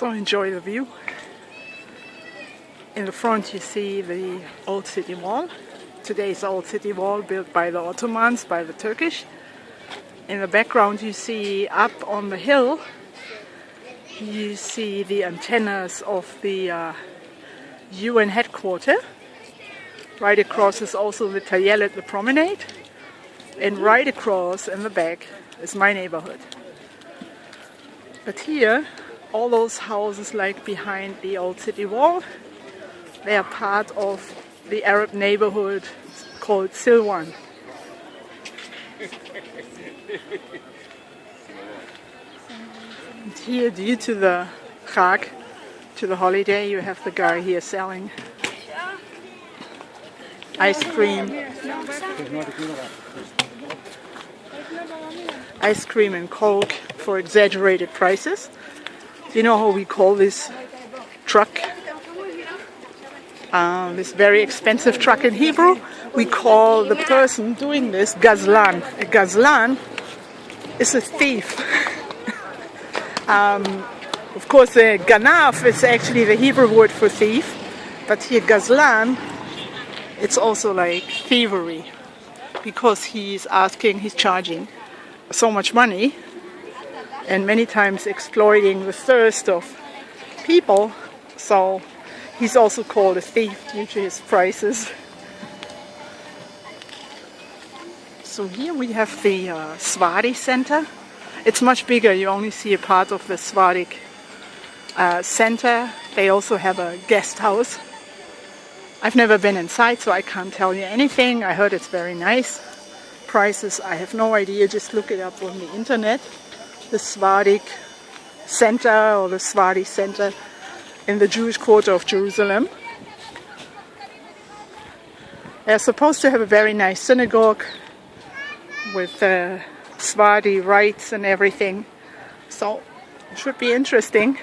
So enjoy the view. In the front you see the old city wall. Today's old city wall built by the Ottomans, by the Turkish. In the background you see up on the hill, you see the antennas of the UN headquarters. Right across is also the Tayelet, the promenade. And right across in the back is my neighborhood. But here, all those houses like behind the old city wall, they are part of the Arab neighborhood called Silwan. And here, due to the Chag, to the holiday, you have the guy here selling ice cream and Coke for exaggerated prices. Do you know how we call this truck? This very expensive truck in Hebrew? We call the person doing this Gazlan. A Gazlan is a thief. Of course, the Ganav is actually the Hebrew word for thief, but here Gazlan, it's also like thievery, because he's charging so much money and many times exploiting the thirst of people, so he's also called a thief due to his prices. So here we have the Sephardi center. It's much bigger, you only see a part of the Sephardi center. They also have a guest house. I've never been inside, so I can't tell you anything. I heard it's very nice. Prices, I have no idea, just look it up on the internet. The Sephardi center, or the Sephardi center in the Jewish quarter of Jerusalem. They're supposed to have a very nice synagogue with Sephardi rites and everything, so it should be interesting.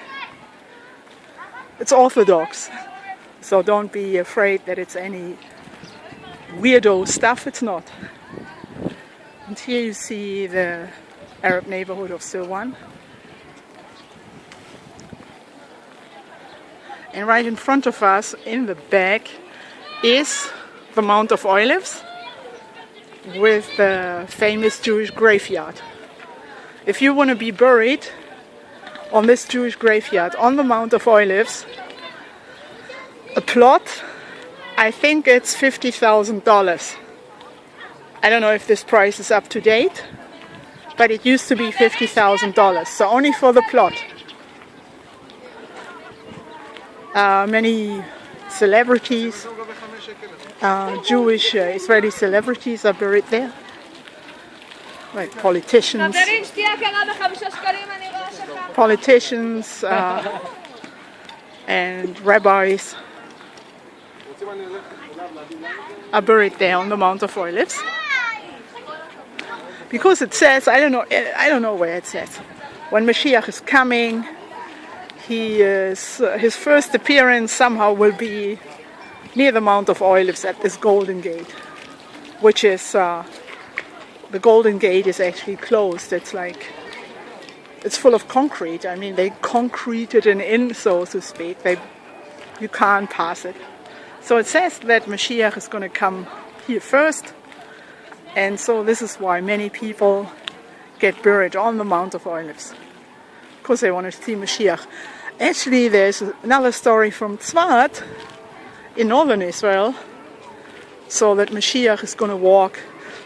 It's Orthodox, so don't be afraid that it's any weirdo stuff, it's not. And here you see the Arab neighborhood of Silwan. And right in front of us, in the back, is the Mount of Olives with the famous Jewish graveyard. If you want to be buried on this Jewish graveyard on the Mount of Olives, a plot, I think it's $50,000. I don't know if this price is up to date, but it used to be $50,000, so only for the plot. Many celebrities, Jewish Israeli celebrities are buried there, like politicians and rabbis are buried there on the Mount of Olives. Because it says, I don't know where it says, when Mashiach is coming, his first appearance somehow will be near the Mount of Olives at this Golden Gate, which is, the Golden Gate is actually closed. It's full of concrete. I mean, they concreted it in, so to speak. You can't pass it. So it says that Mashiach is going to come here first, and so this is why many people get buried on the Mount of Olives, because they want to see Mashiach. Actually, there's another story from Tzfat in northern Israel, so that Mashiach is going to walk.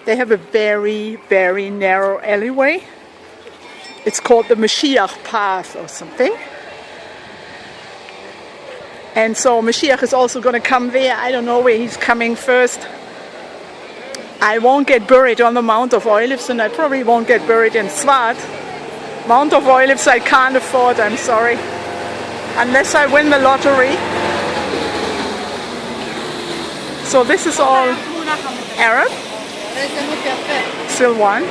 They have a very, very narrow alleyway. It's called the Mashiach Path or something. And so Mashiach is also going to come there. I don't know where he's coming first. I won't get buried on the Mount of Olives, and I probably won't get buried in Tzfat. Mount of Olives I can't afford, I'm sorry. Unless I win the lottery. So this is all Arab. Silwan.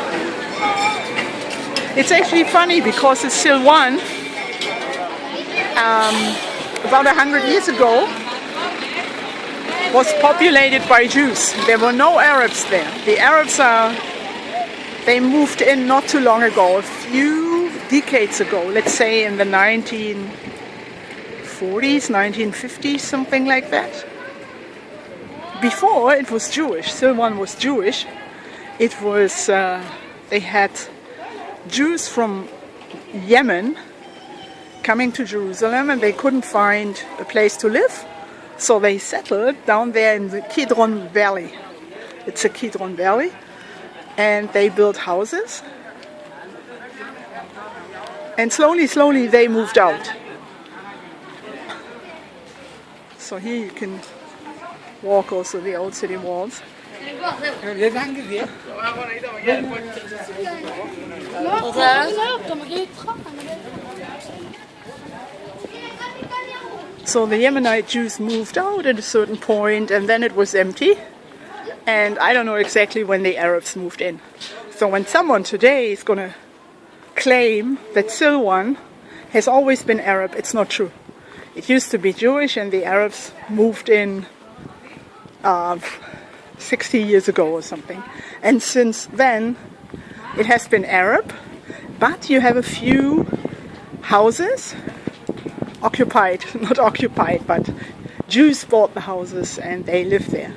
It's actually funny because it's Silwan. About 100 years ago, was populated by Jews. There were no Arabs there. The Arabs they moved in not too long ago, a few decades ago, let's say in the 1940s, 1950s, something like that. Before it was Jewish. Silwan was Jewish. It was, they had Jews from Yemen coming to Jerusalem and they couldn't find a place to live. So they settled down there in the Kidron Valley. It's a Kidron Valley. And they built houses. And slowly, slowly they moved out. So here you can walk also the old city walls. So the Yemenite Jews moved out at a certain point and then it was empty. And I don't know exactly when the Arabs moved in. So when someone today is going to claim that Silwan has always been Arab, it's not true. It used to be Jewish and the Arabs moved in 60 years ago or something. And since then it has been Arab, but you have a few houses occupied, not occupied, but Jews bought the houses and they live there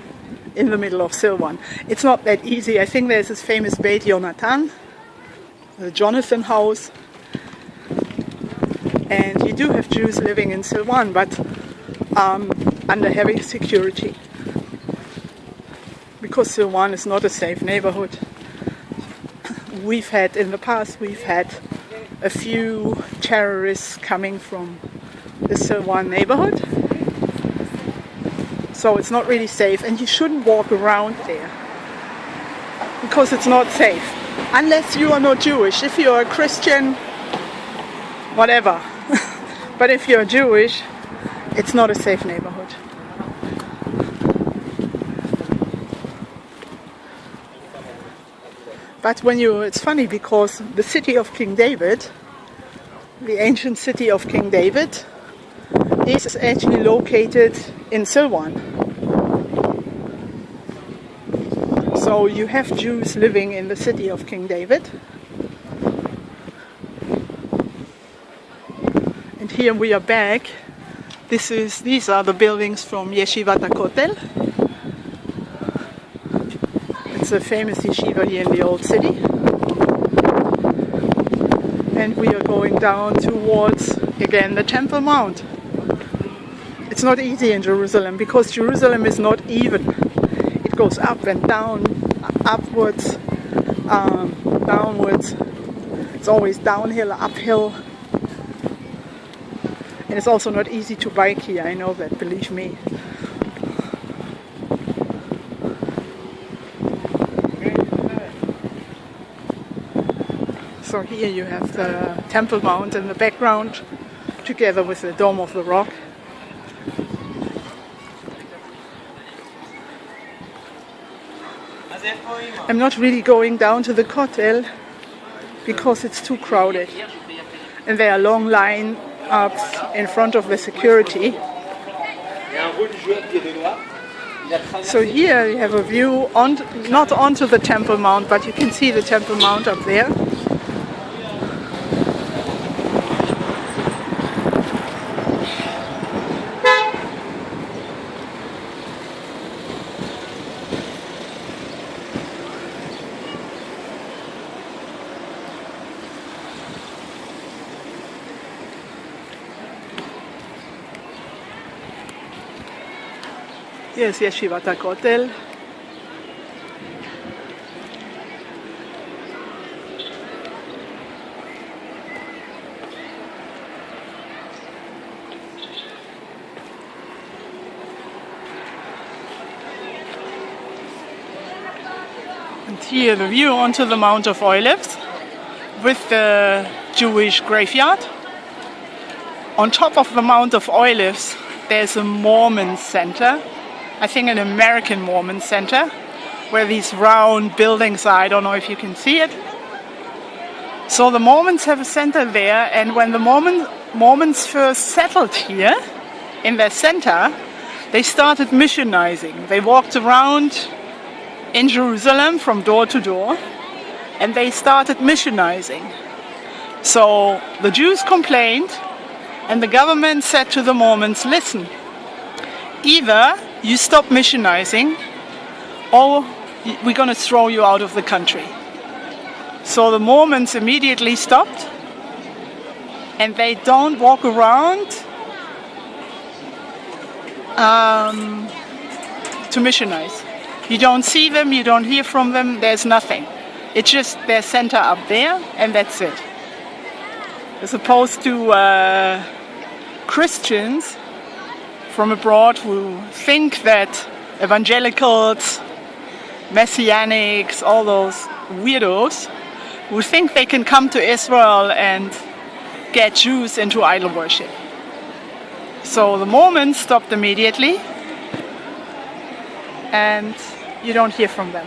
in the middle of Silwan. It's not that easy. I think there's this famous Beit Yonatan, the Jonathan house, and you do have Jews living in Silwan, but under heavy security, because Silwan is not a safe neighborhood. We've had, in the past, a few terrorists coming from the Silwan neighborhood, so it's not really safe, and you shouldn't walk around there because it's not safe unless you are not Jewish. If you're a Christian, whatever. But if you're Jewish, it's not a safe neighborhood. But it's funny because the city of King David, the ancient city of King David, is actually located in Silwan. So you have Jews living in the city of King David. And here we are back. These are the buildings from Yeshivat HaKotel. It's a famous yeshiva here in the old city. And we are going down towards, again, the Temple Mount. It's not easy in Jerusalem because Jerusalem is not even. It goes up and down, upwards, downwards. It's always downhill, uphill. And it's also not easy to bike here, I know that, believe me. So here you have the Temple Mount in the background, together with the Dome of the Rock. I'm not really going down to the Kotel because it's too crowded. And there are long lines up in front of the security. So here you have a view, not onto the Temple Mount, but you can see the Temple Mount up there. Here's Yeshivat HaKotel. And here the view onto the Mount of Olives with the Jewish graveyard. On top of the Mount of Olives there's a Mormon center. I think an American Mormon center, where these round buildings are. I don't know if you can see it. So the Mormons have a center there, and when the Mormons first settled here in their center, they started missionizing. They walked around in Jerusalem from door to door, and they started missionizing. So the Jews complained And the government said to the Mormons, listen, either you stop missionizing or we're going to throw you out of the country. So the Mormons immediately stopped, and they don't walk around to missionize. You don't see them, you don't hear from them, there's nothing. It's just their center up there, and that's it. As opposed to Christians from abroad who think that evangelicals, messianics, all those weirdos, who think they can come to Israel and get Jews into idol worship. So the Mormons stopped immediately, and you don't hear from them.